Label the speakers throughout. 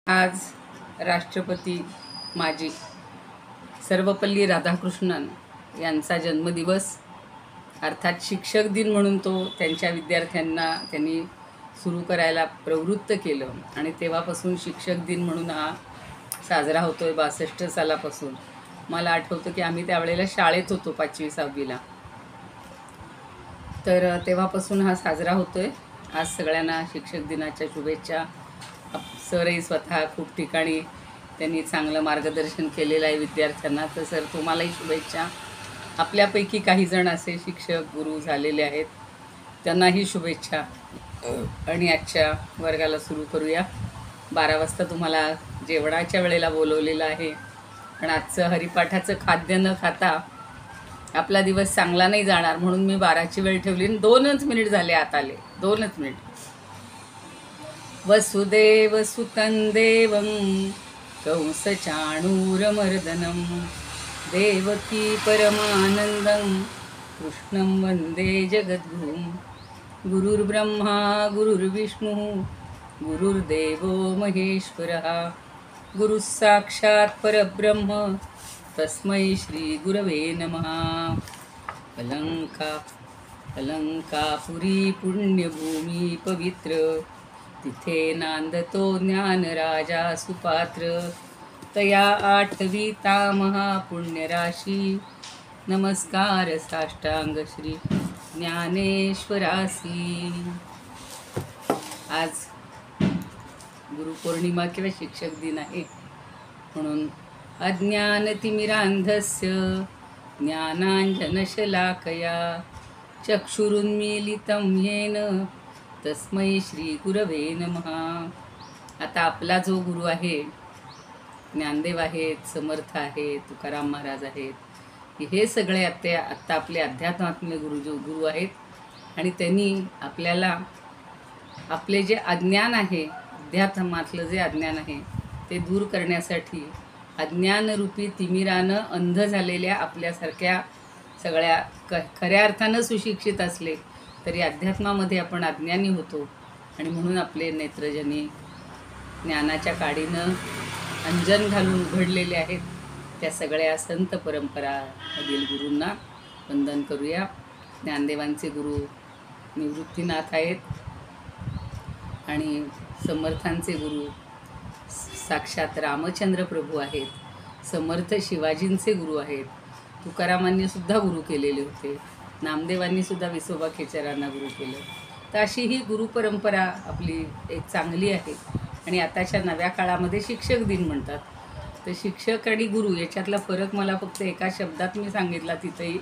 Speaker 1: आज राष्ट्रपती माजी सर्वपल्ली राधाकृष्णन यांचा जन्मदिवस अर्थात शिक्षक दिन म्हणून तो त्यांच्या विद्यार्थ्यांना त्यांनी सुरू करायला प्रवृत्त केलं आणि तेव्हापासून शिक्षक दिन म्हणून हा साजरा होतो आहे. 62 सालापासून मला आठवतं की आम्ही त्यावेळेला शाळेत होतो 5वी 6वीला, तर तेव्हापासून हा साजरा होतो आहे. आज सगळ्यांना शिक्षक दिनाच्या शुभेच्छा. सरही स्वतः खूप ठिकाणी त्यांनी चांगलं मार्गदर्शन केलेलं आहे विद्यार्थ्यांना, तर सर तुम्हालाही शुभेच्छा. आपल्यापैकी काही जण असे शिक्षक गुरु झालेले आहेत, त्यांनाही शुभेच्छा. आणि आजच्या वर्गाला सुरू करूया. 12 वाजता तुम्हाला जेवणाच्या वेळेला बोलवलेलं आहे, पण आजचं हरिपाठाचं खाद्य न खाता आपला दिवस चांगला नाही जाणार म्हणून मी 12ची वेळ ठेवली. 2च मिनिट झाले आत आले, 2च मिनिट. वसुदेव सुतं देवं कंसचाणूरमर्दनं देवकी परमानंदं कृष्णं वंदे जगद्गुरुं. गुरुर्ब्रह्मा गुरुर्विष्णुः गुरुर्देवो महेश्वरः गुरुः साक्षात् परब्रह्म तस्मै श्री गुरवे नमः. अलंकापुरी पुण्यभूमी पवित्र तिथे नांदतो ज्ञान राजा सुपात्र. तया आठवीता महापुण्यराशी नमस्कार साष्टांग श्री ज्ञानेश्वरासी. आज गुरुपौर्णिमा किंवा शिक्षक दिन आहे म्हणून अज्ञानतिमिरांधस्य ज्ञानांजनशलाकया चक्षुरुन्मीलितं येन तस्मै श्री गुरवे नमः. आता आपला जो गुरु आहे, ज्ञानदेव आहेत, समर्थ आहेत, तुकाराम महाराज आहेत, हे सगळे आत्ता आपले अध्यात्मात्म्य गुरु आहेत. आणि त्यांनी आपल्याला आपले जे अज्ञान आहे, अध्यात्मातलं जे अज्ञान आहे ते दूर करण्यासाठी अज्ञानरूपी तिमिरानं अंध झालेल्या आपल्यासारख्या सगळ्या खऱ्या अर्थानं सुशिक्षित असले तरी अध्यात्मामध्ये आपण अज्ञानी होतो आणि म्हणून आपले नेत्रजनी ज्ञानाच्या काडीनं अंजन घालून उघडलेले आहेत. त्या सगळ्या संत परंपरामधील गुरूंना वंदन करूया. ज्ञानदेवांचे गुरु निवृत्तीनाथ आहेत आणि समर्थांचे गुरु साक्षात रामचंद्र प्रभू आहेत. समर्थ शिवाजींचे गुरु आहेत. तुकारामांनी सुद्धा गुरु केलेले होते. नामदेवांनी सुद्धा विसोबा खेचरांना गुरु केलं. तर अशी ही गुरुपरंपरा आपली एक चांगली आहे. आणि आताच्या नव्या काळामध्ये शिक्षक दिन म्हणतात. तर शिक्षक आणि गुरु याच्यातला फरक मला फक्त एका शब्दात मी सांगितला तिथेही,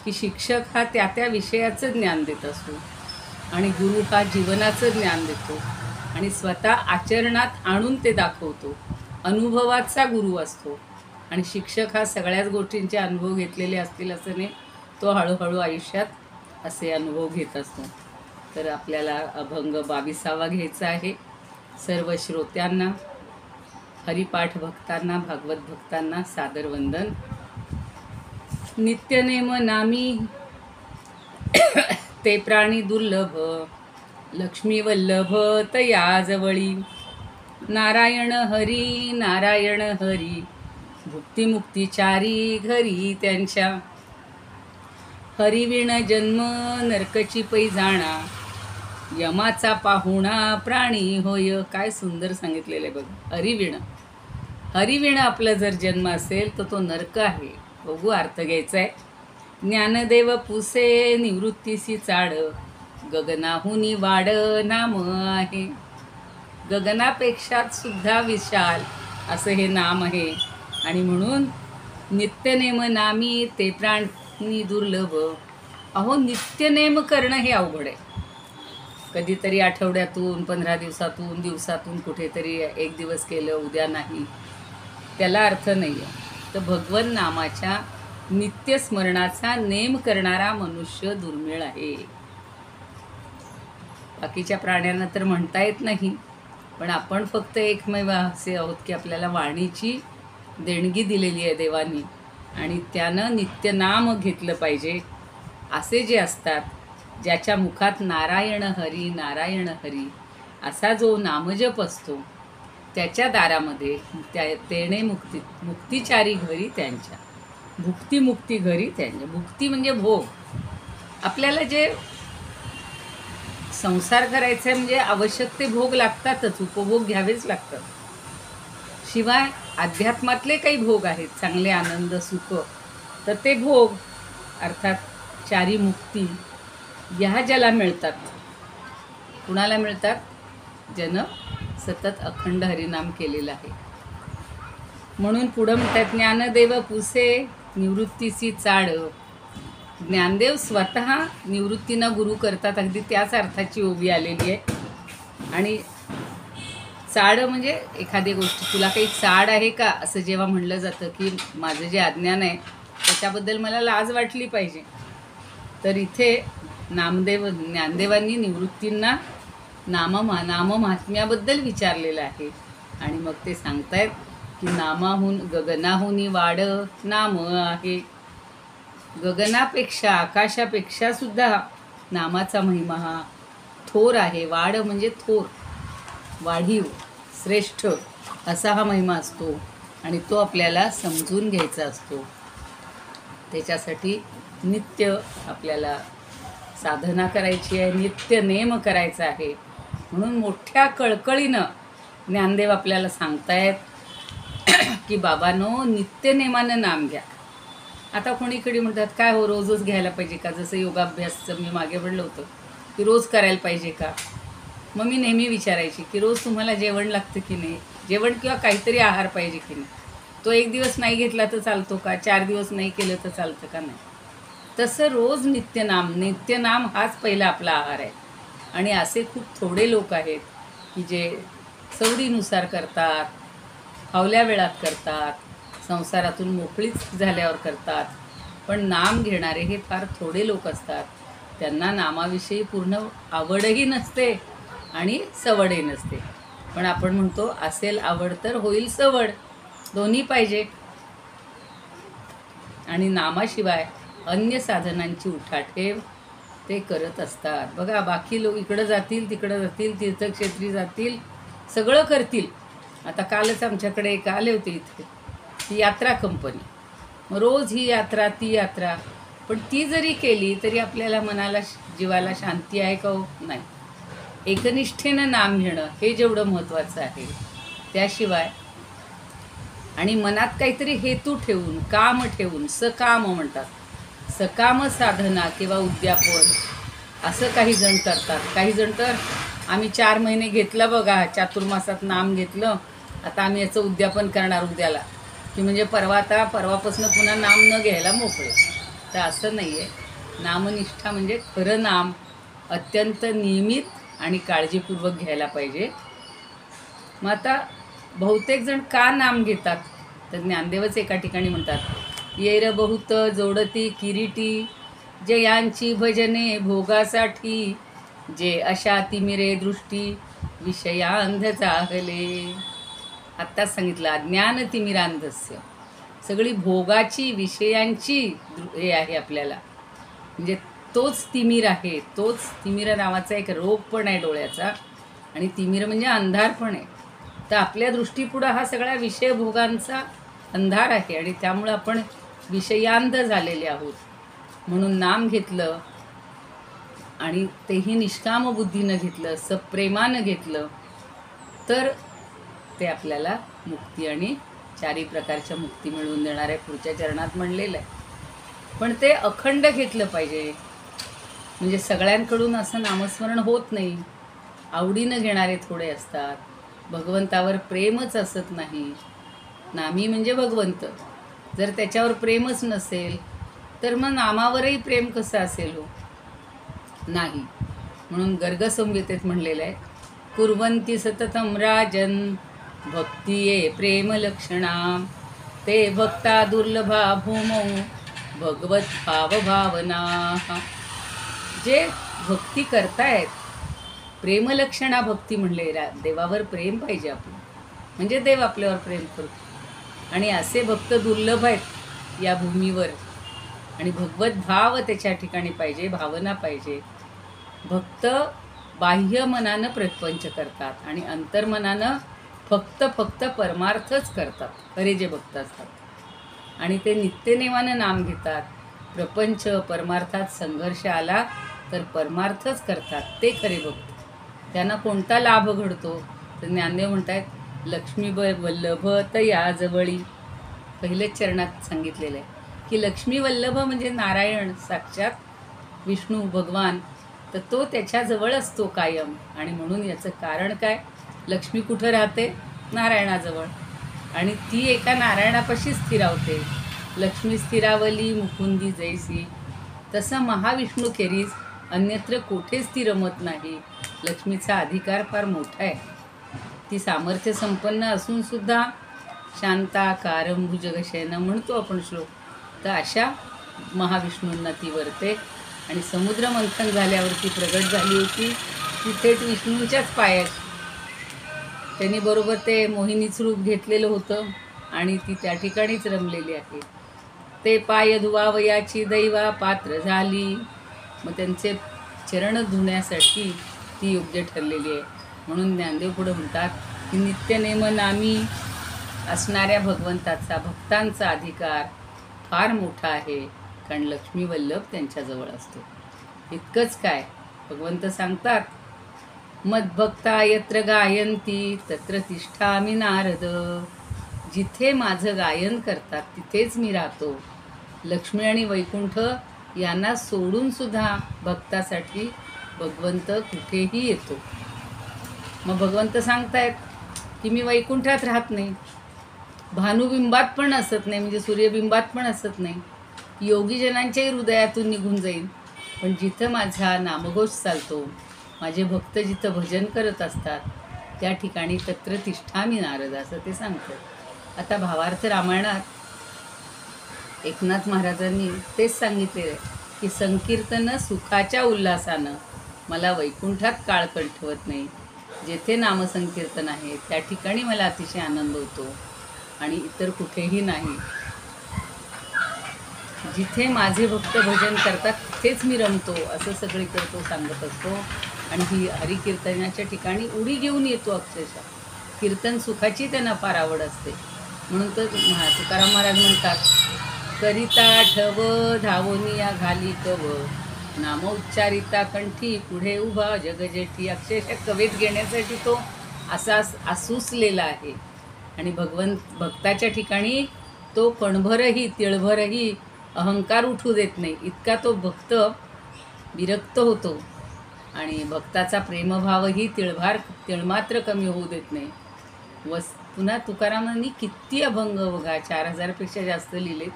Speaker 1: की शिक्षक हा त्या त्या विषयाचं ज्ञान देत असतो आणि गुरु हा जीवनाचं ज्ञान देतो आणि स्वतः आचरणात आणून ते दाखवतो. अनुभवाचा गुरु असतो. आणि शिक्षक हा सगळ्याच गोष्टींचे अनुभव घेतलेले असतील असं नाही, तो हळूहळू आयुष्यात असे अनुभव घेत असतो. तर आपल्याला अभंग 22वा घ्यायचा आहे. सर्व श्रोत्यांना, हरिपाठ भक्तांना, भागवत भक्तांना सादर वंदन. नित्यनेम नामी ते प्राणी दुर्लभ लक्ष्मी वल्लभ तयाजवळी. नारायण हरी नारायण हरी भुक्तिमुक्तिचारी घरी त्यांच्या. हरिविण जन्म नरकची पै जाणा यमाचा पाहुणा प्राणी होय. काय सुंदर सांगितलेलं आहे बघ. हरिविण आपला जर जन्म असेल तर तो नरक आहे. बघू अर्थ घ्यायचा आहे. ज्ञानदेव पुसे निवृत्तीसी चाड गगनाहुनी वाड नाम आहे. गगनापेक्षा सुद्धा विशाल असं हे नाम आहे. आणि म्हणून नित्यनेम नामी ते प्राणी दुर्लभ. अहो, नित्यनेम करणं हे अवघड आहे. कधीतरी आठवड्यातून, 15 दिवसातून कुठेतरी एक दिवस केलं, उद्या नाही, त्याला अर्थ नाही आहे. तर भगवन नामाच्या नित्यस्मरणाचा नेम करणारा मनुष्य दुर्मिळ आहे. बाकीच्या प्राण्यांना तर म्हणता येत नाही, पण आपण फक्त एकमेव असे आहोत की आपल्याला वाणीची देणगी दिलेली आहे देवानी आणि त्यानं नित्यनाम घेतलं पाहिजे. असे जे असतात ज्याच्या मुखात नारायण हरी नारायण हरी असा जो नामजप असतो त्याच्या दारामध्ये तेणे मुक्तिचारी घरी त्यांच्या, भुक्ती मुक्ती घरी त्यांच्या. भुक्ती म्हणजे भोग. आपल्याला जे संसार करायचा आहे म्हणजे आवश्यक ते भोग लागतातच, उपभोग घ्यावेच लागतात. शिवाय अध्यात्मातले काही भोग आहेत, चांगले आनंद सुख, तर ते भोग अर्थात चारी मुक्ती ह्या ज्याला मिळतात. कुणाला मिळतात? ज्यानं सतत अखंड हरिनाम केलेला आहे. म्हणून पुढं म्हणतात, ज्ञानदेव पुसे निवृत्तीची चाड. ज्ञानदेव स्वतः निवृत्तीनं गुरु करतात, अगदी त्याच अर्थाची ओवी आलेली आहे. आणि चाड म्हणजे एखादी गोष्ट, तुला काही चाड आहे का असं जेव्हा म्हणलं जातं की माझं जे अज्ञान आहे त्याच्याबद्दल मला लाज वाटली पाहिजे, तर इथे ज्ञानदेवांनी निवृत्तींना नाममाहात्म्याबद्दल विचारलेलं आहे. आणि मग ते सांगतायत की नामाहून गगनाहून वाढ नाम आहे. गगनापेक्षा आकाशापेक्षा सुद्धा नामाचा महिमा हा थोर आहे. वाढ म्हणजे थोर, वाढीव, श्रेष्ठ असा हा महिमा असतो आणि तो आपल्याला समजून घ्यायचा असतो. त्याच्यासाठी नित्य आपल्याला साधना करायची आहे, नित्य नेम करायचा आहे. म्हणून मोठ्या कळकळीनं ज्ञानदेव आपल्याला सांगतायत की बाबांनो, नित्य नेमानं नाम घ्या. आता कोणीकडे म्हणतात काय हो रोजच घ्यायला पाहिजे का? जसं योगाभ्यासचं मी मागे म्हणलं होतं की रोज करायला पाहिजे का? मग मी नेहमी विचारायची की रोज तुम्हाला जेवण लागतं की नाही, जेवण किंवा काहीतरी आहार पाहिजे की नाही. तो एक दिवस नाही घेतला तर चालतो का? 4 दिवस नाही केलं तर चालतं का? नाही. तसं रोज नित्यनाम हाच पहिला आपला आहार आहे. आणि असे खूप थोडे लोक आहेत की जे सवडीनुसार करतात, फावल्या वेळात करतात, संसारातून मोकळीच झाल्यावर करतात. पण नाम घेणारे हे फार थोडे लोक असतात. त्यांना नामाविषयी पूर्ण आवडही नसते आणि सवडही नसते. पण आपण म्हणतो असेल आवड तर होईल सवड, दोन्ही पाहिजे. आणि नामाशिवाय अन्य साधनांची उठाठेव ते करत असतात. बघा, बाकी लोक इकडं जातील तिकडं जातील, तीर्थक्षेत्री जातील, सगळं करतील. आता कालच आमच्याकडे एक आले होते इथे, ती यात्रा कंपनी. मग रोज ही यात्रा ती यात्रा, पण ती जरी केली तरी आपल्याला मनाला जीवाला शांती आहे का? नाही. एकनिष्ठेनं नाम घेणं हे जेवढं महत्त्वाचं आहे. त्याशिवाय आणि मनात काहीतरी हेतू ठेवून, काम ठेवून, सकाम म्हणतात, सकाम साधना किंवा उद्यापन असं काही जण करतात. काही जण तर आम्ही 4 महिने घेतलं बघा, चातुर्मासात नाम घेतलं, आता आम्ही याचं उद्यापन करणार उद्याला, की म्हणजे परवापासून पुन्हा नाम न घ्यायला मोकळे. तर असं नाही आहे. नामनिष्ठा म्हणजे खरं नाम अत्यंत नियमित आणि काळजीपूर्वक घ्यायला पाहिजे. मग आता बहुतेक जण का नाम घेतात, तर ज्ञानदेवच एका ठिकाणी म्हणतात, येर बहुत जोडती किरीटी, जयांची भजने भोगासाठी, जे अशा तिमिरे दृष्टी विषयांध चाहले. आत्ताच सांगितलं, अज्ञान तिमिरांधस्य. सगळी भोगाची, विषयांची हे आहे आपल्याला, म्हणजे तोच तिमिर आहे. तोच तिमिर नावाचा एक रोग पण आहे डोळ्याचा, आणि तिमिर म्हणजे अंधार पण आहे. तर आपल्या दृष्टीपुढं हा सगळा विषय भोगांचा अंधार आहे आणि त्यामुळं आपण विषयांध झालेले आहोत. म्हणून नाम घेतलं आणि तेही निष्काम बुद्धीनं घेतलं, सप्रेमानं घेतलं, तर ते आपल्याला मुक्ती आणि 4 प्रकारच्या मुक्ती मिळवून देणार आहे. पुढच्या चरणात म्हणलेलं आहे. पण ते अखंड घेतलं पाहिजे. म्हणजे सगळ्यांकडून असं नामस्मरण होत नाही. आवडीनं घेणारे थोडे असतात. भगवंतावर प्रेमच असत नाही. नामी म्हणजे भगवंत. जर त्याच्यावर प्रेमच नसेल तर मग नामावरही प्रेम कसं असेल हो? नाही. म्हणून गर्गसंहितेत म्हणलेलं आहे, कुर्वन्ति सततं राजन् भक्तिये प्रेमलक्षणा, ते भक्ता दुर्लभा भूमौ भगवत भावभावना. जे भक्ती करतायत, प्रेमलक्षणा भक्ती म्हणले, देवावर प्रेम पाहिजे आपलं, म्हणजे देव आपल्यावर प्रेम करतो. आणि असे भक्त दुर्लभ आहेत या भूमीवर. आणि भगवत भाव त्याच्या ठिकाणी पाहिजे, भावना पाहिजे. भक्त बाह्य मनानं प्रपंच करतात आणि अंतर्मनानं फक्त फक्त परमार्थच करतात खरे जे भक्त असतात आणि ते नित्यनेमानं नाम घेतात. प्रपंच परमार्थात संघर्ष आला तर परमार्थच करतात ते खरे भक्त. त्यांना कोणता लाभ घडतो तर ज्ञानदेव म्हणतायत लक्ष्मी वल्लभ तया जवळी. पहिलेच चरणात सांगितलेलं आहे की लक्ष्मी वल्लभ म्हणजे नारायण साक्षात विष्णू भगवान, तर तो त्याच्याजवळ असतो कायम. आणि म्हणून याचं कारण काय, लक्ष्मी कुठं राहते, नारायणाजवळ, आणि ती एका नारायणापाशी स्थिरावते. लक्ष्मी स्थिरावली मुकुंदी जैसी, तसं महाविष्णू खेरीज अन्यत्र कोठेच ती रमत नाही. लक्ष्मीचा अधिकार फार मोठा आहे. ती सामर्थ्य संपन्न असून सुद्धा शांताकारं भुजगशयनं म्हणतो आपण श्लोक, तर अशा महाविष्णूंना ती वरते. आणि समुद्र मंथन झाल्यावरती प्रगट झाली होती ती थेट विष्णूंच्याच पायात. त्यांनी बरोबर ते मोहिनीच रूप घेतलेलं होतं आणि ती त्या ठिकाणीच रमलेली आहे. ते पाय धुवावयाची दैवा पात्र झाली. मग त्यांचे चरण धुण्यासाठी ती योग्य ठरलेली आहे. म्हणून ज्ञानदेव पुढे म्हणतात की नित्यनेम नामी असणाऱ्या भगवंताचा भक्तांचा अधिकार फार मोठा आहे, कारण लक्ष्मी वल्लभ त्यांच्याजवळ असतो. इतकंच काय, भगवंत सांगतात मद्भक्ता यत्र गायंती तत्र तिष्ठामि नारद. जिथे माझं गायन करतात तिथेच मी राहतो. लक्ष्मी आणि वैकुंठ यांना सोडून सुद्धा भक्तासाठी भगवंत कुठेही येतो. मग भगवंत सांगतायत की मी वैकुंठात राहत नाही, भानुबिंबात पण असत नाही, म्हणजे सूर्यबिंबात पण असत नाही, योगीजनांच्याही हृदयातून निघून जाईल. पण जिथं माझा नामघोष चालतो, माझे भक्त जिथं भजन करत असतात त्या ठिकाणी तत्र तिष्ठामि नारद, असं ते सांगतात. आता भावार्थ रामायणात एकनाथ महाराजांनी तेच सांगितलेलं आहे की संकीर्तन सुखाच्या उल्हासानं मला वैकुंठात काळ कंठवत नाही. जेथे नामसंकीर्तन आहे त्या ठिकाणी मला अतिशय आनंद होतो आणि इतर कुठेही नाही. जिथे माझे भक्त भजन करतात तिथेच मी रमतो, असं सगळीकडे तो सांगत असतो. आणि ही हरिकीर्तनाच्या ठिकाणी उडी घेऊन येतो अक्षरशः. कीर्तन सुखाची त्यांना फार आवड असते. म्हणून तर तुकाराम महाराज म्हणतात करिता ठव धावोनिया घाली कव, नाम उच्चारिता कंठी पुढे उभा जगजेठी. अक्षरशः कवेत घेण्यासाठी तो असा आसूसलेला आहे. आणि भक्ताच्या ठिकाणी तो कणभरही तिळभरही अहंकार उठू देत नाही, इतका तो भक्त विरक्त होतो. आणि भक्ताचा प्रेमभावही तिळमात्र कमी होऊ देत नाही. पुन्हा तुकारामांनी किती अभंग बघा, 4000पेक्षा जास्त लिहिलेत.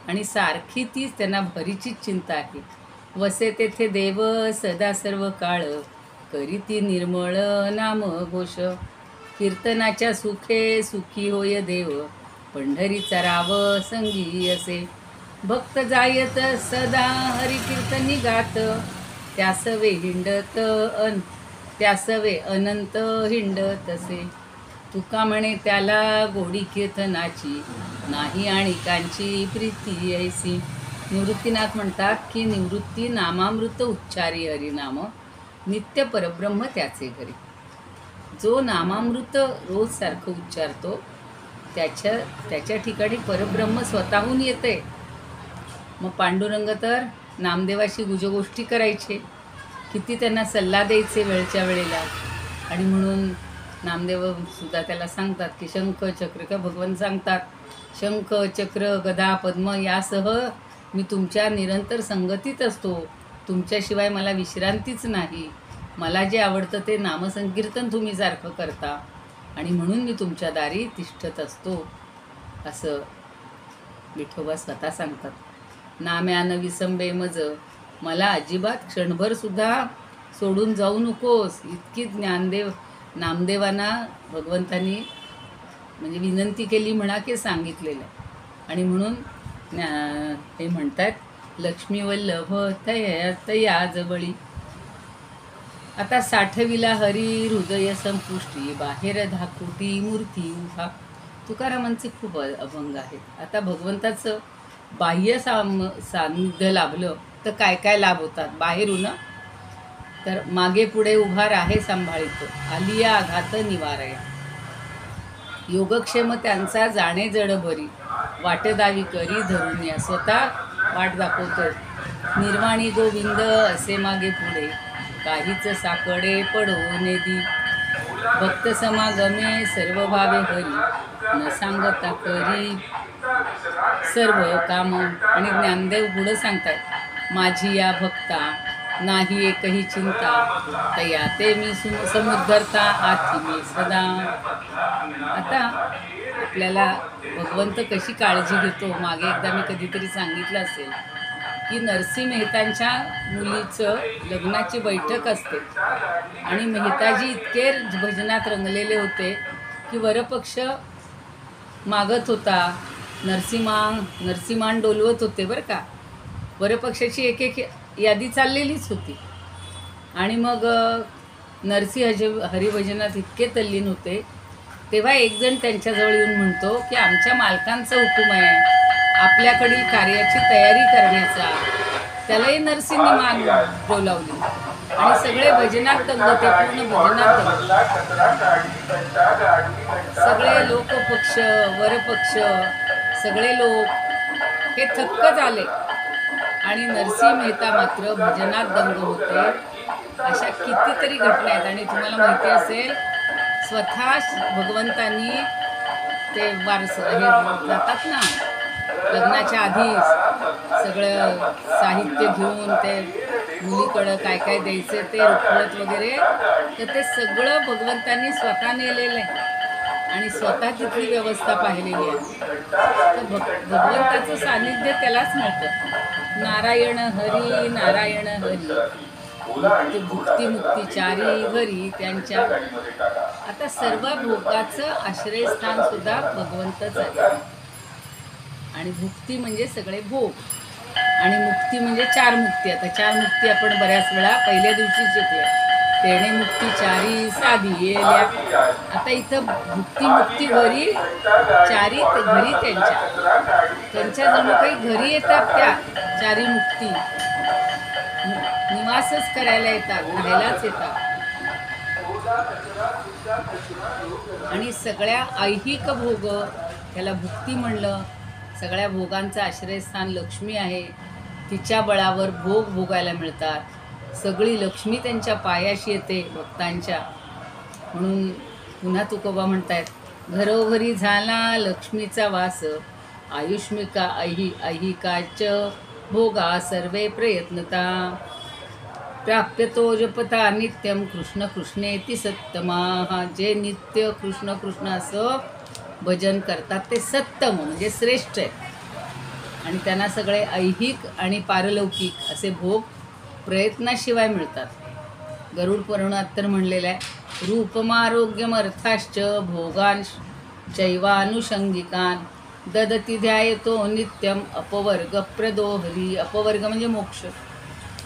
Speaker 1: आणि सारखी तीच त्यांना भरीचीच चिंता आहे. वसे तेथे देव सदा सर्व काळ, करीती निर्मळ नाम घोष. कीर्तनाच्या सुखे सुखी होय देव, पंढरीचा राव संगी असे. भक्त जायत सदा हरी कीर्तनी गात, त्यासवे हिंडत त्यासवे अनंत हिंडत असे. तुका म्हणे त्याला गोडी कीर्तनाची, नाही आणि कांची प्रीती ऐसी. निवृत्तीनाथ म्हणतात की निवृत्ती नामामृत उच्चारी हरिनाम, नित्य परब्रह्म त्याचे घरी. जो नामामृत रोज सारखं उच्चारतो त्याच्या ठिकाणी परब्रह्म स्वतःहून येते. मग पांडुरंग तर नामदेवाशी गुजगोष्टी करायचे, किती त्यांना सल्ला द्यायचे वेळच्या वेळेला. आणि म्हणून नामदेव सुद्धा त्याला सांगतात की शंख चक्र, का भगवान सांगतात शंख चक्र गदा पद्म यासह मी तुमच्या निरंतर संगतीत असतो, तुमच्याशिवाय मला विश्रांतीच नाही. मला जे आवडतं ते नामसंकीर्तन तुम्ही सारखं करता आणि म्हणून मी तुमच्या दारी तिष्ठत असतो, असं विठोबा स्वतः सांगतात. नाम्यान विसंबे मज, मला अजिबात क्षणभरसुद्धा सोडून जाऊ नकोस, इतकी नामदेवांना भगवंतांनी म्हणजे विनंती केली म्हणा की सांगितलेलं. आणि म्हणून ते म्हणतात लक्ष्मी वल्लभ तया जवळी. आता साठविला हरी हृदय संपुष्टी, बाहेर धाकुटी मूर्ती उभा. तुकारामांचे खूप अभंग आहेत. आता भगवंताचं बाह्य सान्निध्य लाभलं तर काय काय लाभ होतात बाहेरून, तर मागे पुढे उभा राहे सांभाळितो, आलिया आघात निवारया. योगक्षेम त्यांचा जाणे जड भरी, वाटदावी करी धरून या. स्वतः वाट दाखवतो. निर्वाणी गोविंद असे मागे पुढे, काहीच साकडे पडो नेदी. भक्त समागमे सर्व भावे हरी, न सांगता करी सर्व काम. आणि ज्ञानदेव पुढं सांगतात, माझी या भक्ता नाही एकही चिंता, तया ते मी समुद्धरता आथी मी सदा. आता आपल्याला भगवंत कशी काळजी घेतो, मागे एकदा मी कधीतरी सांगितलं असेल की नरसी मेहतांच्या मुलीचं लग्नाची बैठक असते आणि मेहताजी इतके भजनात रंगलेले होते की वरपक्ष मागत होता, नरसिंहान डोलवत होते बरं का. वरपक्षाची एक एक यादी चाललेलीच होती. आणि मग हरिभजनात इतके तल्लीन होते. तेव्हा एक जण त्यांच्याजवळ येऊन म्हणतो की आमच्या मालकांचा हुकूम आहे आपल्याकडील कार्याची तयारी करण्याचा. त्यालाही नरसिंहनी मान डोलावली आणि सगळे भजनात दंगते, पूर्ण भजनात दंगते. सगळे लोकपक्ष वरपक्ष सगळे लोक हे थक्क झाले आणि नरसिंह मेहता मात्र भजनात दंग होते. अशा कितीतरी घटना आहेत. आणि तुम्हाला माहिती असेल, स्वतः भगवंतांनी ते हे जातात ना लग्नाच्या आधीच सगळं साहित्य घेऊन ते मुलीकडं काय काय द्यायचं ते रुखवत वगैरे, तर ते सगळं भगवंतांनी स्वतः नेलेलं आहे आणि स्वतः तिथली व्यवस्था पाहिलेली आहे. तर भगवंताचं सानिध्य त्यालाच मिळतं. नारायण हरी नारायण हरी, भुक्ती मुक्ती चारी घरी त्यांच्या. आता सर्व भोगाचं आश्रयस्थान सुद्धा भगवंतच आहे. आणि भुक्ती म्हणजे सगळे भोग आणि मुक्ती म्हणजे चार मुक्ती. आता चार मुक्ती आपण बऱ्याच वेळा पहिल्या दिवशी शिकल्या. तेणे मुक्ती चारी साधी येल्या. आता इथं भुक्ती मुक्ती घरी चारी घरी त्यांच्या जणू काही घरी येतात. त्या चारी मुक्ती निवासच करायला येतात, राहायलाच येतात. आणि सगळ्या ऐहिक भोग त्याला भुक्ती म्हणलं. सगळ्या भोगांचं आश्रयस्थान लक्ष्मी आहे. तिच्या बळावर भोग भोगायला मिळतात. सगळी लक्ष्मी त्यांच्या पायाशी येते भक्तांच्या. म्हणून पुन्हा तुकोबा म्हणतायत, घरोघरी झाला लक्ष्मीचा वास, आयुष्मिका ऐहिकाच भोगा सर्वे प्रयत्नता, प्राप्यतो जपता नित्यम कृष्ण कृष्णेति सत्तमा. जे नित्य कृष्ण कृष्ण असं भजन करतात ते सत्तम म्हणजे श्रेष्ठ आहे. आणि त्यांना सगळे ऐहिक आणि पारलौकिक असे भोग प्रयत्नाशिवाय मिळतात. गरुड पुराणात तर म्हणलेलं आहे, रूपमारोग्यमर्थाश्च भोगान चैवानुषंगिकान ददती ध्यायतो नित्यम अपवर्ग प्रदो हरी. अपवर्ग म्हणजे मोक्ष.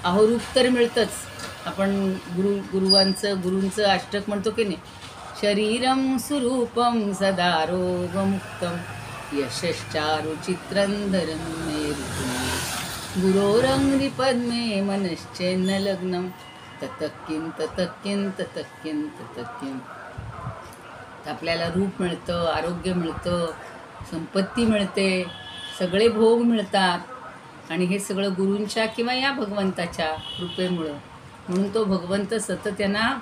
Speaker 1: अहो रूप तर मिळतंच. आपण गुरूंचं अष्टक म्हणतो की नाही, शरीरम सुरूपम सदा रोगमुक्तम यशश्चारुचित्रंधरं मे गुरोरंग्रि पद्मे मनश्चेन्न लग्नम ततक्किं ततक्किं ततक्किं ततक्किं. आपल्याला रूप मिळतं, आरोग्य मिळतं, संपत्ती मिळते, सगळे भोग मिळतात आणि हे सगळं गुरूंच्या किंवा या भगवंताच्या कृपेमुळं. म्हणून तो भगवंत सतत त्यांना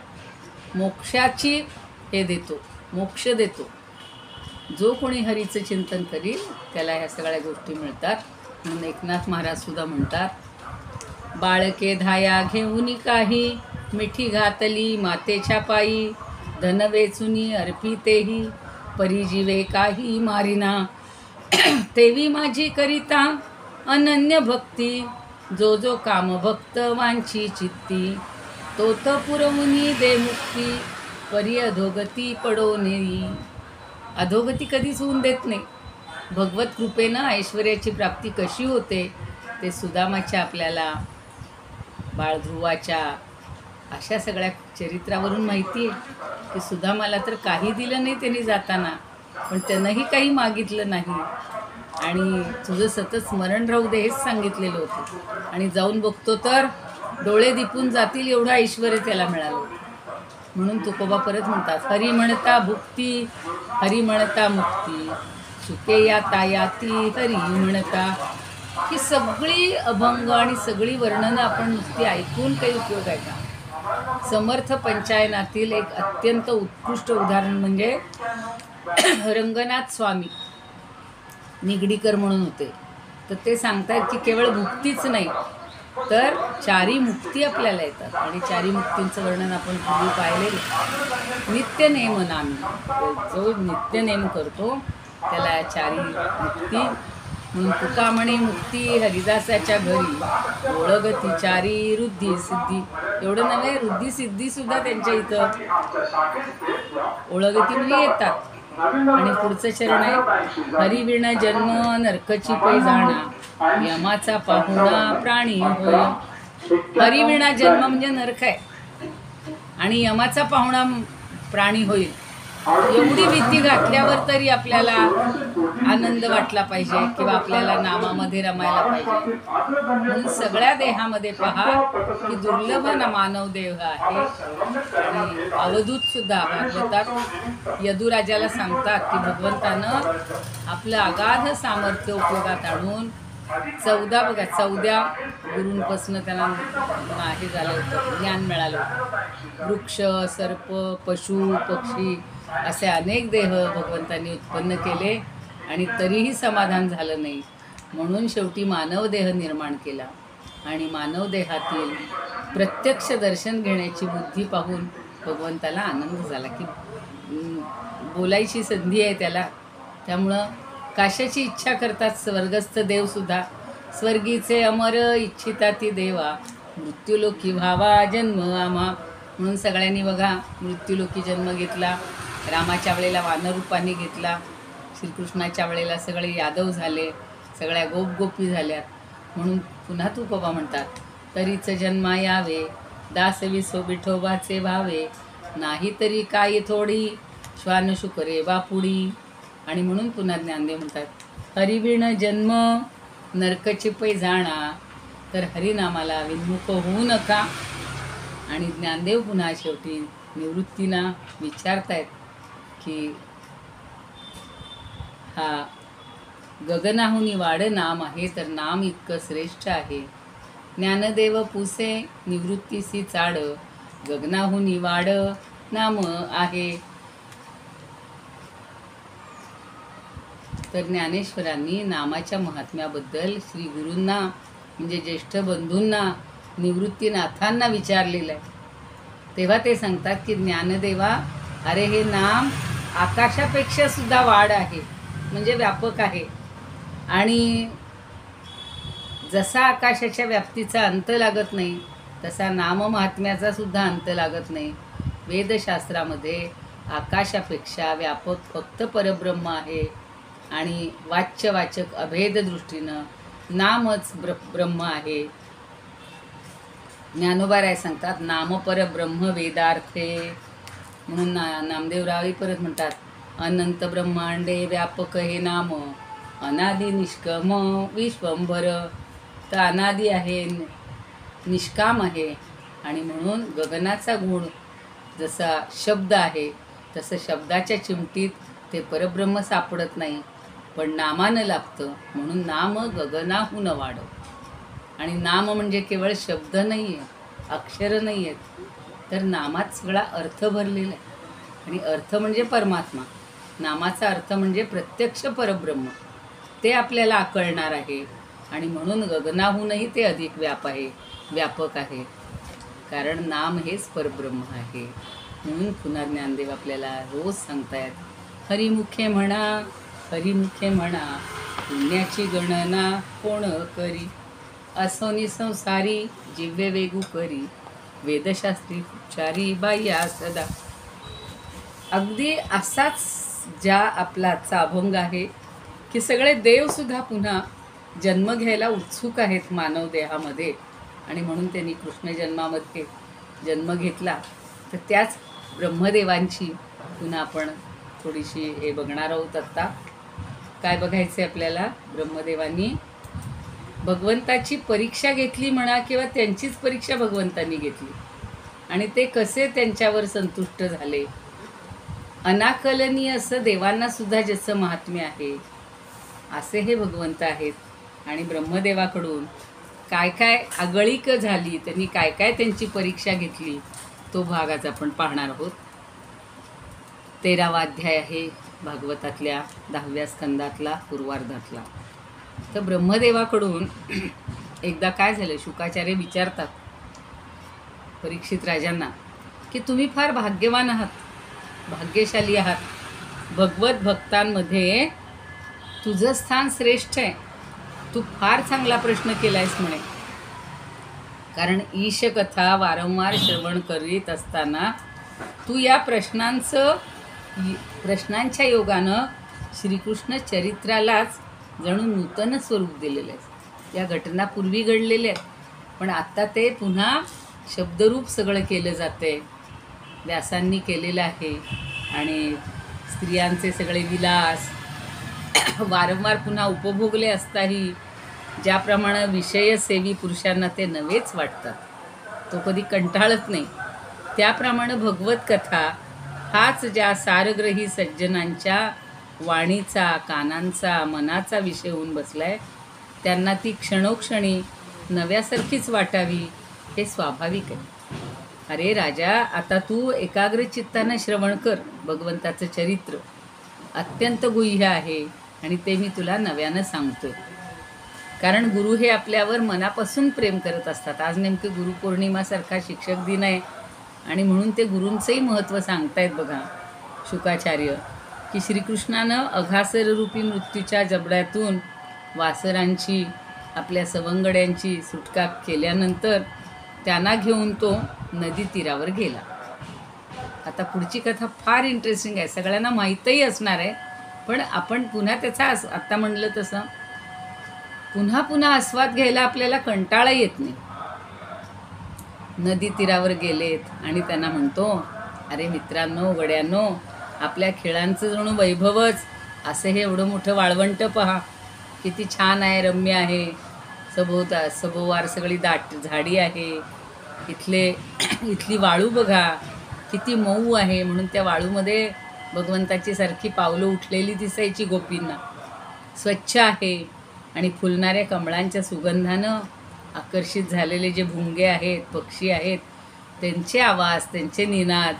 Speaker 1: मोक्षाची हे देतो, मोक्ष देतो. जो कोणी हरीचं चिंतन करील त्याला ह्या सगळ्या गोष्टी मिळतात. म्हणून एकनाथ महाराज सुद्धा म्हणतात, बाळके धाया घेऊन काही मिठी घातली मातेच्या पायी, धन वेचुनी अर्पितेही परिजीवे काही मारिना, तेवी माझी करिता अनन्य भक्ती, जो जो काम भक्त वांची चित्ती, तो तो पुरवुनी दे मुक्ती, परी अधोगती पडो नेई. अधोगती कधीच होऊन देत नाही. भगवत कृपेनं ऐश्वर्याची प्राप्ती कशी होते ते सुदामाच्या आपल्याला बाळध्रुवाच्या अशा सगळ्या चरित्रावरून माहिती आहे की सुदामाला तर काही दिलं नाही त्यांनी जाताना, पण त्यांनाही काही मागितलं नाही आणि तुझं सतत स्मरण राहू दे हेच सांगितलेलं होतं. आणि जाऊन बघतो तर डोळे दिपून जातील एवढं ऐश्वर्य त्याला मिळालं होतं. म्हणून तुकोबा परत म्हणतात, हरी म्हणता भुक्ती, हरी म्हणता मुक्ती, सुके या तायाती हरी म्हणता. ही सगळी अभंग आणि सगळी वर्णनं आपण नुसती ऐकून काही उपयोग आहे का? समर्थ पंचायनातील एक अत्यंत उत्कृष्ट उदाहरण म्हणजे रंगनाथ स्वामी निगडीकर म्हणून होते. तर ते सांगतात की केवळ भुक्तीच नाही तर चारी मुक्ती आपल्याला येतात. आणि चारी मुक्तींचं वर्णन आपण पूर्वी पाहिले. नित्यनेम नामी, जो नित्यनेम करतो त्याला चारी मुक्ती. म्हणून तुका म्हणे मुक्ती हरिदासाच्या घरी, ओळगती चारी रुद्धी सिद्धी. एवढं नव्हे, रुद्धी सिद्धी सुद्धा त्यांच्या इथं ओळगती म्हणजे येतात. आणि पुढचं चरण आहे, हरिविण जन्म नरकची पै जाणा, यमाचा पाहुणा प्राणी होय. हरिविणा जन्म म्हणजे नरक आहे आणि यमाचा पाहुणा प्राणी होईल. एवढी भीती घातल्यावर तरी आपल्याला आनंद वाटला पाहिजे किंवा आपल्याला नामामध्ये रमायला पाहिजे. म्हणून सगळ्या देहामध्ये पहा की दुर्लभ मानव देह आहे. आणि अवधूत सुद्धा भागवतात यदुराजाला सांगतात की भगवंतानं आपलं अगाध सामर्थ्य उपयोगात आणून 14 गुरूंपासून त्यांना हे झालं होतं, ज्ञान मिळालं होतं. वृक्ष, सर्प, पशु, पक्षी असे अनेक देह भगवंतांनी उत्पन्न केले आणि तरीही समाधान झालं नाही. म्हणून शेवटी मानव देह निर्माण केला. आणि मानव देहातील प्रत्यक्ष दर्शन घेण्याची बुद्धी पाहून भगवंताला आनंद झाला की बोलायची संधी आहे त्याला. त्यामुळं काशाची इच्छा करतात स्वर्गस्थ देवसुद्धा. स्वर्गीचे अमर इच्छिता ती देवा, मृत्यूलोकी व्हावा जन्म आम्हा. म्हणून सगळ्यांनी बघा मृत्यूलोकी जन्म घेतला. रामाच्या वेळेला वानरूपाने घेतला, श्रीकृष्णाच्या वेळेला सगळे यादव झाले, सगळ्या गोपगोपी झाल्यात. म्हणून पुन्हा तुकोबा म्हणतात, तरीच जन्मा यावे दासवी सो विठोबाचे भावे, नाही तरी काय थोडी श्वान शुकरे बापुडी. आणि म्हणून पुन्हा ज्ञानदेव म्हणतात, हरिविण जन्म नरकची पै जाणा, तर हरिनामाला विन्मुख होऊ नका. आणि ज्ञानदेव पुन्हा शेवटी निवृत्तीना विचारतायत की हा गगनाहुनी वाढ नाम आहे, तर नाम इतकं श्रेष्ठ आहे. ज्ञानदेव पुसे निवृत्तीसी चाड, गगनाहुनी वाढ नाम आहे. तर ज्ञानेश्वरांनी नामाच्या महात्म्याबद्दल श्री गुरूंना म्हणजे ज्येष्ठ बंधूंना निवृत्तीनाथांना विचारलेलं आहे. तेव्हा ते सांगतात की ज्ञानदेवा, अरे हे नाम आकाशापेक्षा सुद्धा वाढ आहे, म्हणजे व्यापक आहे. आणि जसा आकाशाच्या व्याप्तीचा अंत लागत नाही तसा नाम महात्म्याचा सुद्धा अंत लागत नाही. वेदशास्त्रामध्ये आकाशापेक्षा व्यापक फक्त परब्रह्म आहे. आणि वाच्यवाचक अभेद दृष्टीनं नामच ब्रह्म आहे. ज्ञानोबा राय सांगतात, नाम परब्रह्म वेदार्थे. म्हणून नामदेवरावही परत म्हणतात, अनंत ब्रह्मांडे व्यापक हे नाम, अनादि निष्कम विश्वंभर. तर अनादि आहे, निष्काम आहे. आणि म्हणून गगनाचा गुण जसा शब्द आहे तसं शब्दाच्या चिमटीत ते परब्रह्म सापडत नाही, पण नामानं लाभतं. म्हणून नाम गगनाहून वाढ. आणि नाम म्हणजे केवळ शब्द नाही आहे, अक्षर नाही आहेत, तर नामात सगळा अर्थ भरलेला आहे. आणि अर्थ म्हणजे परमात्मा. नामाचा अर्थ म्हणजे प्रत्यक्ष परब्रह्म, ते आपल्याला आकळणार आहे. आणि म्हणून गगनाहूनही ते अधिक व्यापक आहे, कारण नाम हेच परब्रह्म आहे. म्हणून पुन्हा ज्ञानदेव आपल्याला रोज सांगतायत, हरिमुखे म्हणा, हरिमुखे म्हणा, पुण्याची गणना कोण करी, असोनी संसारी जिव्हे वेगू करी, वेदशास्त्री उच्चारी बाह्या सदा. अगदी असाच ज्या आपला आजचा अभंग आहे की सगळे देवसुद्धा पुन्हा जन्म घ्यायला उत्सुक आहेत मानव देहामध्ये. आणि म्हणून त्यांनी कृष्ण जन्मामध्ये जन्म घेतला. तर त्याच ब्रह्मदेवांची पुन्हा आपण थोडीशी हे बघणार आहोत. आत्ता काय बघायचं आहे आपल्याला, ब्रह्मदेवांनी भगवंताची परीक्षा घेतली म्हणा किंवा त्यांचीच परीक्षा भगवंतांनी घेतली. आणि ते कसे त्यांच्यावर संतुष्ट झाले. अनाकलनीय असं देवांना सुद्धा ज्याचं महात्म्य आहे असे हे भगवंत आहेत. आणि ब्रह्मदेवाकडून काय काय आगळीक झाली, त्यांनी काय काय त्यांची परीक्षा घेतली, तो भाग आज आपण पाहणार आहोत. 13वा अध्याय आहे भागवतातल्या 10व्या स्कंदातला पूर्वार्धातला. तर ब्रह्मदेवाकडून एकदा काय झालं, शुकाचार्य विचारतात परीक्षित राजांना की तुम्ही फार भाग्यवान आहात, भाग्यशाली आहात, भगवत भक्तांमध्ये तुझं स्थान श्रेष्ठ आहे, तू फार चांगला प्रश्न केलायस म्हणे. कारण ईश कथा वारंवार श्रवण करीत असताना तू या प्रश्नांच्या योगानं श्रीकृष्ण चरित्रालाच जणू नूतन स्वरूप दिलेलं आहे. या घटना पूर्वी घडलेल्या आहेत, पण आता ते पुन्हा शब्दरूप सगळं केलं जाते, व्यासांनी केलेलं आहे. आणि स्त्रियांचे सगळे विलास वारंवार पुन्हा उपभोगले असताही ज्याप्रमाणे विषयसेवी पुरुषांना ते नवेच वाटतात, तो कधी कंटाळत नाही, त्याप्रमाणे भगवत कथा हाच ज्या सारग्रही सज्जनांच्या वाणीचा, कानांचा, मनाचा विषय होऊन बसलाय, त्यांना ती क्षणोक्षणी नव्यासारखीच वाटावी हे स्वाभाविक आहे. अरे राजा, आता तू एकाग्र चित्तानं श्रवण कर. भगवंताचं चरित्र अत्यंत गुह्य आहे आणि ते मी तुला नव्यानं सांगतोय. कारण गुरु हे आपल्यावर मनापासून प्रेम करत असतात. आज नेमके गुरुपौर्णिमासारखा शिक्षक दिन आहे आणि म्हणून ते गुरूंचंही महत्त्व सांगतायत बघा शुकाचार्य, की श्रीकृष्णानं अघासररूपी मृत्यूच्या जबड्यातून वासरांची, आपल्या सवंगड्यांची सुटका केल्यानंतर त्यांना घेऊन तो नदी तीरावर गेला. आता पुढची कथा फार इंटरेस्टिंग आहे, सगळ्यांना माहीतही असणार आहे, पण आपण पुन्हा त्याचा आत्ता म्हणलं तसं पुन्हा पुन्हा आस्वाद घ्यायला आपल्याला कंटाळा येत नाही. नदी तीरावर गेलेत आणि त्यांना म्हणतो, अरे मित्रांनो, गड्यांनो, आपल्या खेळांचं जणू वैभवच असं हे एवढं मोठं वाळवंट पहा, किती छान आहे, रम्य आहे, सभोवार सगळी दाट झाडी आहे, इथली वाळू बघा किती मऊ आहे. म्हणून त्या वाळूमध्ये भगवंताची सारखी पावलं उठलेली दिसायची गोपींना. स्वच्छ आहे आणि फुलणाऱ्या कमळांच्या सुगंधानं आकर्षित झालेले जे भुंगे आहेत, पक्षी आहेत, त्यांचे आवाज, त्यांचे निनाद,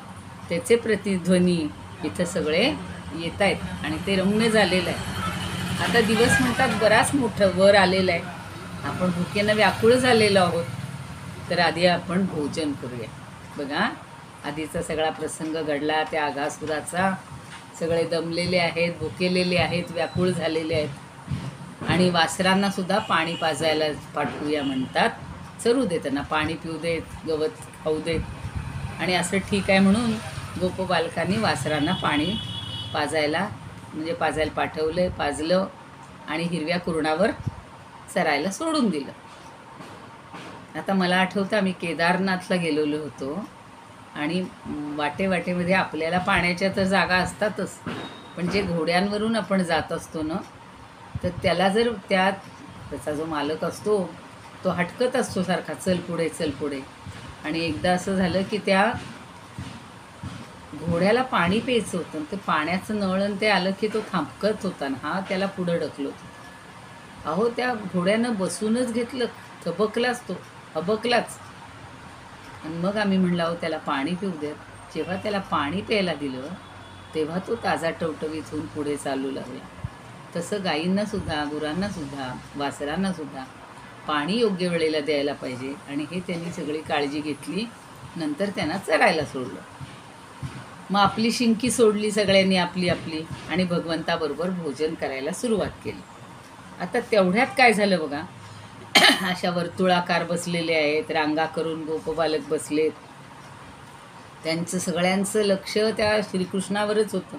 Speaker 1: त्याचे प्रतिध्वनी इथं सगळे येत आहेत आणि ते रम्य झालेलं आहे. आता दिवस म्हणतात बराच मोठं वर आलेलं आहे, आपण भुकेनं व्याकुळ झालेलो आहोत, तर आधी आपण भोजन करूया. बघा आधीचा सगळा प्रसंग घडला त्या आघासुराचा. सगळे दमलेले आहेत, भुकेलेले आहेत, व्याकुळ झालेले आहेत आणि वासरांना सुद्धा पाणी पाजायला पाठवूया म्हणतात. चरू दे, त्यांना पाणी पिऊ देत, गवत खाऊ देत. आणि असं ठीक आहे म्हणून गोपबालकांनी वासरांना पाणी पाजायला पाजलं आणि हिरव्या कुरणावर चरायला सोडून दिलं. आता मला आठवतं आम्ही केदारनाथला गेलेलो होतो आणि वाटेमध्ये आपल्याला पाण्याच्या तर जागा असतातच, पण जे घोड्यांवरून आपण जात असतो ना, तर त्याला जर त्याचा जो मालक असतो तो हटकत असतो सारखा, चल पुढे चल पुढे. आणि एकदा असं झालं की त्या घोड्याला पाणी प्यायचं होतं, ते पाण्याचं नळ ते आलं की तो थांबकत होता ना, हा त्याला पुढं ढकलत होता. अहो त्या घोड्यानं बसूनच घेतलं, थबकलाच तो, हबकलाच. आणि मग आम्ही म्हणलं अहो त्याला पाणी पिऊ द्या. जेव्हा त्याला पाणी प्यायला दिलं तेव्हा तो ताजा टवटवीत होऊन पुढे चालू लागला. तसं गायींनासुद्धा, गुरांनासुद्धा, वासरांनासुद्धा पाणी योग्य वेळेला द्यायला पाहिजे. आणि हे त्यांनी सगळी काळजी घेतली. नंतर त्यांना चरायला सोडलं. मग आपली शिंकी सोडली सगळ्यांनी आपली आणि भगवंताबरोबर भोजन करायला सुरुवात केली. आता तेवढ्यात काय झालं बघा, अशा वर्तुळाकार बसलेले आहेत, रांगा करून गोपबालक बसलेत. त्यांचं सगळ्यांचं लक्ष त्या श्रीकृष्णावरच होतं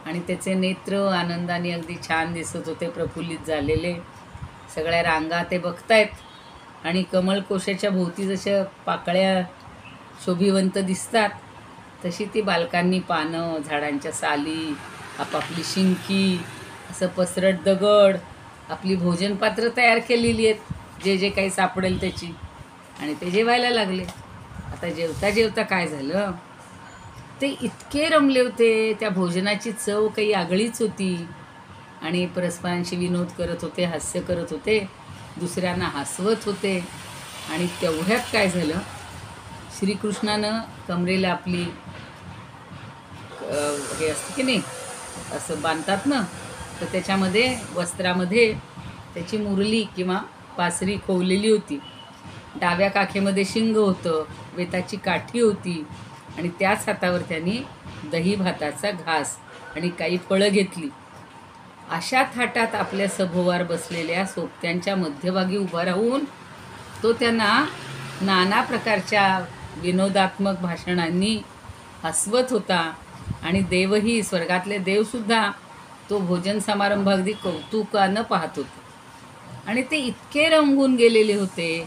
Speaker 1: आणि त्याचे नेत्र आनंदाने अगदी छान दिसत होते, प्रफुल्लित झालेले. सगळ्या रांगा ते बघतायत आणि कमळकोशाच्या भोवती जशा पाकळ्या शोभिवंत दिसतात तशी ती बालकांनी पानं, झाडांच्या साली, आपापली शिंकी, असं पसरट दगड, आपली भोजनपात्र तयार केलेली आहेत, जे काही सापडेल त्याची, आणि ते जेवायला लागले. आता जेवता जेवता काय झालं, ते इतके रमले होते, त्या भोजनाची चव काही आगळीच होती आणि परस्परांशी विनोद करत होते, हास्य करत होते, दुसऱ्यांना हसवत होते. आणि तेवढ्यात काय झालं, श्रीकृष्णानं कमरेला आपली हे असतं की नाही, असं बांधतात ना, तर त्याच्यामध्ये वस्त्रामध्ये त्याची मुरली किंवा पासरी खोवलेली होती. डाव्या काखेमध्ये शिंग होतं, वेताची काठी होती आणि त्याच हातावर त्यांनी दही भाताचा घास आणि काही फळं घेतली. अशा थाटात आपल्या सभोवार बसलेल्या सोबत्यांच्या मध्यभागी उभा राहून तो त्यांना नाना प्रकारच्या विनोदात्मक भाषणांनी हसवत होता. आणि देवही, स्वर्गातले देवसुद्धा तो भोजन समारंभ अगदी कौतुकानं पाहत होते. आणि ते इतके रंगून गेलेले होते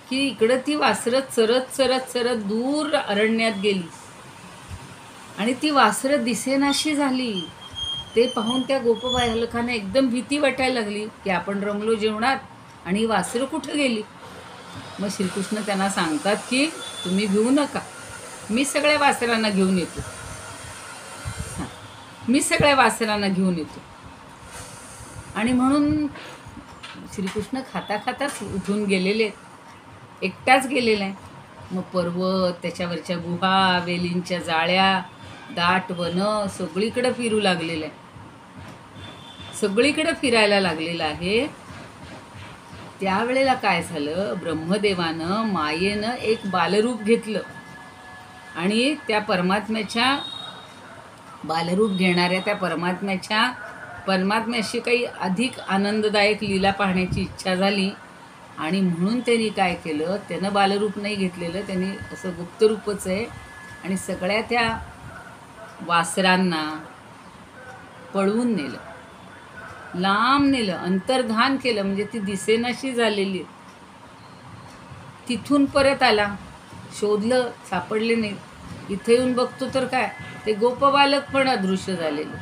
Speaker 1: की इकडं ती वासरं चरत चरत चरत दूर अरण्यात गेली आणि ती वासरं दिसेनाशी झाली. ते पाहून त्या गोपबालकांना एकदम भीती वाटायला लागली की आपण रमलो जेवणात आणि ही वासरं कुठं गेली. मग श्रीकृष्ण त्यांना सांगतात की तुम्ही भिवू नका, मी सगळ्या वासरांना घेऊन येतो, मी सगळ्या वासरांना घेऊन येतो. आणि म्हणून श्रीकृष्ण खाता खाताच उठून गेलेले, एकटाच गेलेला आहे. मग पर्वत, त्याच्यावरच्या गुहा, वेलींच्या जाळ्या, दाट वन सगळीकडे फिरू लागलेलं आहे, सगळीकडे फिरायला लागलेलं आहे. त्यावेळेला काय झालं, ब्रह्मदेवानं मायेनं एक बालरूप घेतलं आणि त्या परमात्म्याच्या बालरूप घेणाऱ्या त्या परमात्म्याशी काही अधिक आनंददायक लीला पाहण्याची इच्छा झाली. आणि म्हणून त्यांनी काय केलं, त्यानं बालरूप नाही घेतलेलं, त्यांनी असं गुप्तरूपच आहे आणि सगळ्या त्या वासरांना पळवून नेलं, लांब नेलं, अंतर्धान केलं, म्हणजे ती दिसेनाशी झालेली. तिथून परत आला, शोधलं, सापडले नाही. इथे येऊन बघतो तर काय, ते गोपबालक पण अदृश्य झालेले,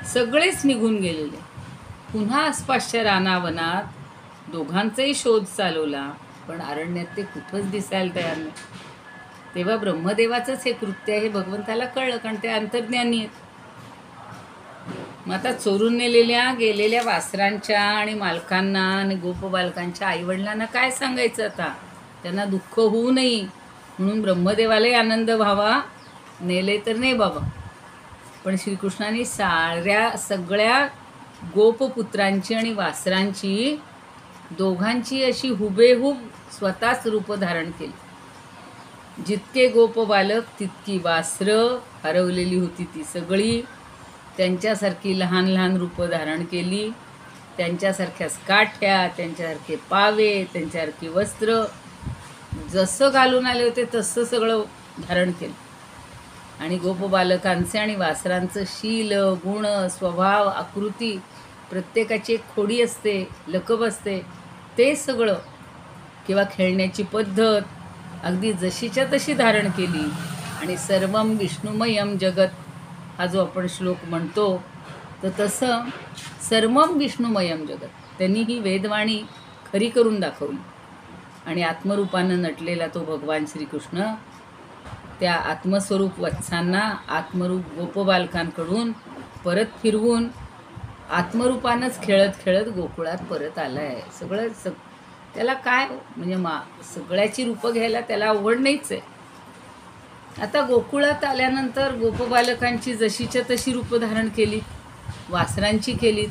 Speaker 1: सगळेच निघून गेलेले. पुन्हा आसपासच्या रानावनात दोघांचाही शोध चालवला, पण अरण्यात ते कुठंच दिसायला तयार नाही. तेव्हा ब्रह्मदेवाचंच हे कृत्य आहे हे भगवंताला कळलं, कारण ते अंतर्ज्ञानी आहेत. मग आता चोरून नेलेल्या गेलेल्या वासरांच्या आणि मालकांना आणि गोपबालकांच्या आईवडिलांना काय सांगायचं आता, त्यांना दुःख होऊ नये म्हणून ब्रह्मदेवालाही आनंद व्हावा, नेले तर नाही बाबा. पण श्रीकृष्णाने सगळ्या गोपपुत्रांची आणि वासरांची दोघांची अशी हुबेहूब स्वतःच रूप धारण केली. जितके गोपबालक तितकी वासरं, हरवलेली होती ती सगळी, त्यांच्यासारखी लहान लहान रूपं धारण केली, त्यांच्यासारख्याच काठ्या, त्यांच्यासारखे पावे, त्यांच्यासारखी वस्त्र, जसं घालून आले होते तसं सगळं धारण केलं. आणि गोपबालकांचे आणि वासरांचं शील, गुण, स्वभाव, आकृती, प्रत्येकाची एक खोडी असते, लकब असते, ते सगळं, किंवा खेळण्याची पद्धत अगदी जशीच्या तशी धारण केली. आणि सर्वम विष्णुमयम जगत हा जो आपण श्लोक म्हणतो, तर तसं सर्वम विष्णुमयम जगत त्यांनी ही वेदवाणी खरी करून दाखवली. आणि आत्मरूपानं नटलेला तो भगवान श्रीकृष्ण त्या आत्मस्वरूप वत्सांना आत्मरूप गोपबालकांकडून परत फिरवून आत्मरूपानंच खेळत खेळत गोकुळात परत आला आहे. त्याला काय म्हणजे सगळ्याची रूपं घ्यायला त्याला आवड नाहीच आहे. आता गोकुळात आल्यानंतर गोपबालकांची जशीच्या तशी रूपं धारण केली, वासरांची केली,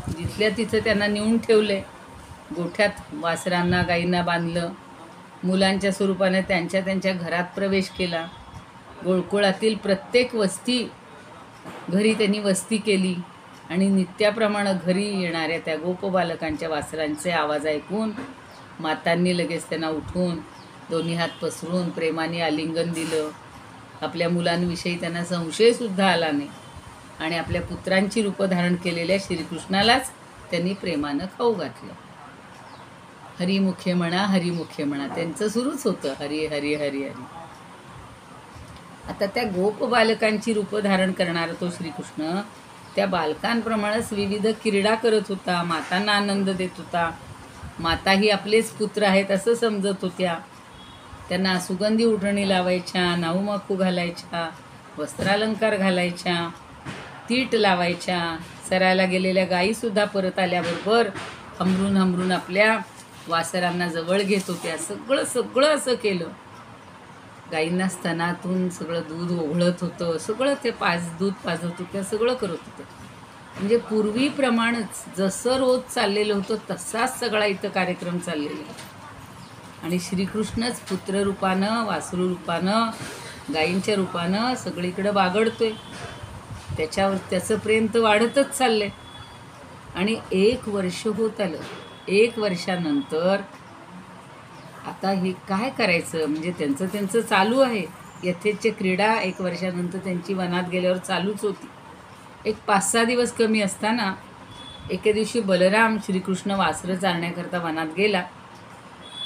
Speaker 1: जिथल्या तिथं त्यांना नेऊन ठेवले, गोठ्यात वासरांना गाईंना बांधलं, मुलांच्या स्वरूपाने त्यांच्या त्यांच्या घरात प्रवेश केला. गोकुळातील प्रत्येक घरी त्यांनी वस्ती केली. आणि नित्याप्रमाणे घरी येणाऱ्या त्या गोपबालकांच्या वासरांचे आवाज ऐकून मातांनी लगेच त्यांना उठून दोन्ही हात पसरून प्रेमाने आलिंगन दिलं. आपल्या मुलांविषयी त्यांना संशयसुद्धा आला नाही आणि आपल्या पुत्रांची रूपं धारण केलेल्या श्रीकृष्णालाच त्यांनी प्रेमानं खाऊ घातलं. हरिमुखे म्हणा, हरिमुखे म्हणा, त्यांचं सुरूच होतं, हरी हरी हरी हरी. आता त्या गोपबालकांची रूपं धारण करणारा तो श्रीकृष्ण त्या बालकांप्रमाणेच विविध क्रीडा करत होता, मातांना आनंद देत होता. माताही आपलेच पुत्र आहेत असं समजत होत्या. त्यांना सुगंधी उठणी लावायच्या, नाऊमाखू घालायच्या, वस्त्रालंकार घालायच्या, तीट लावायच्या. चरायला गेलेल्या गायीसुद्धा परत आल्याबरोबर हमरून हमरून आपल्या वासरांना जवळ घेत होत्या. सगळं सगळं असं केलं. गायींना स्तनातून सगळं दूध ओघळत होतं, सगळं ते दूध पाजत होत्या, सगळं करत होतं. म्हणजे पूर्वीप्रमाणेच जसं रोज चाललेलं होतं तसाच सगळा इथं कार्यक्रम चाललेला आहे. आणि श्रीकृष्णच पुत्ररूपानं, वासरू रूपानं, गायींच्या रूपानं सगळीकडं बागडतोय. त्याच्यावर त्याचं प्रेम तर वाढतच चाललंय. आणि 1 वर्ष होत आलं. 1 वर्षानंतर आता हे काय करायचं, म्हणजे त्यांचं चालू आहे. यथेच्छ क्रीडा 1 वर्षानंतर त्यांची वनात गेल्यावर चालूच होती. एक 5-6 दिवस कमी असताना एके दिवशी बलराम श्रीकृष्ण वासरं चालण्याकरता वनात गेला.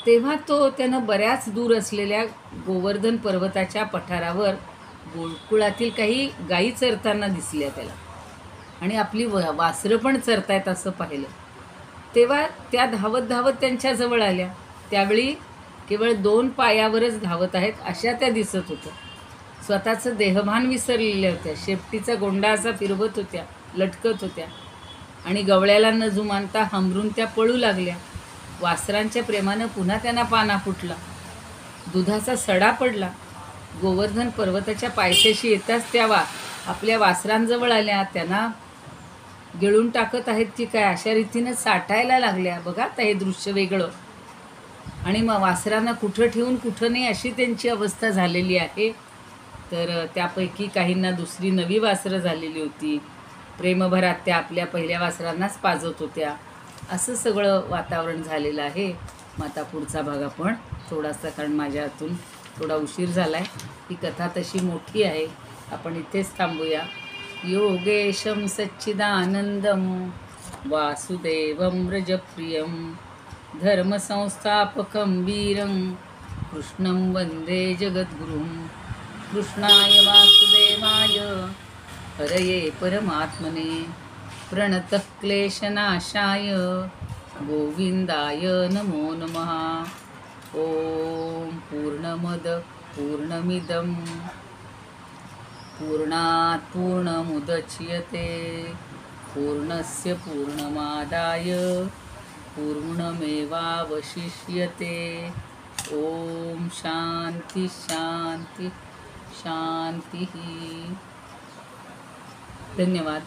Speaker 1: तेव्हा त्यानं बऱ्याच दूर असलेल्या गोवर्धन पर्वताच्या पठारावर गोकुळातील काही गायी चरताना दिसल्या त्याला. आणि आपली वासरं पण चरतायत असं पाहिलं. तेव्हा त्या धावत धावत त्यांच्याजवळ आल्या. त्यावेळी केवळ 2 पायावरच धावत आहेत अशा त्या दिसत होत्या. स्वतःचं देहभान विसरलेल्या होत्या. शेपटीचा गोंडा असा फिरवत होत्या, लटकत होत्या. आणि गवळ्याला न जुमानता हमरून त्या पळू लागल्या. वासरांच्या प्रेमानं पुन्हा त्यांना पाना फुटला. दुधाचा सडा पडला. गोवर्धन पर्वताच्या पायथ्याशी येताच त्या आपल्या वासरांजवळ आल्या. त्यांना गिळून टाकत आहेत की काय अशा रीतीनं साठायला लागल्या. बघा आता हे दृश्य वेगळं. आणि मग वासरांना कुठं ठेवून कुठं नाही अशी त्यांची अवस्था झालेली आहे. तर त्यापैकी काहींना दुसरी नवी वासरं झालेली होती. प्रेमभरात त्या आपल्या पहिल्या वासरांनाच पाजत होत्या. असं सगळं वातावरण झालेलं आहे. मग आता पुढचा भाग आपण थोडासा, कारण माझ्या हातून थोडा उशीर झाला आहे. ही कथा तशी मोठी आहे, आपण इथेच थांबूया. योगेशं सच्चिदानंदं वासुदेवं व्रजप्रियं धर्मसंस्थापकं वीरं कृष्णं वन्दे जगद्गुरुं. कृष्णाय वासुदेवाय हरये परमात्मने प्रणतः क्लेशनाशाय गोविंदाय नमो नमः. ओम पूर्णमद पूर्णमिदं पूर्णात् पूर्णमुदच्यते पूर्णस्य पूर्णमादाय पूर्णमेवावशिष्यते. ओम शांती शांती शांती. धन्यवाद.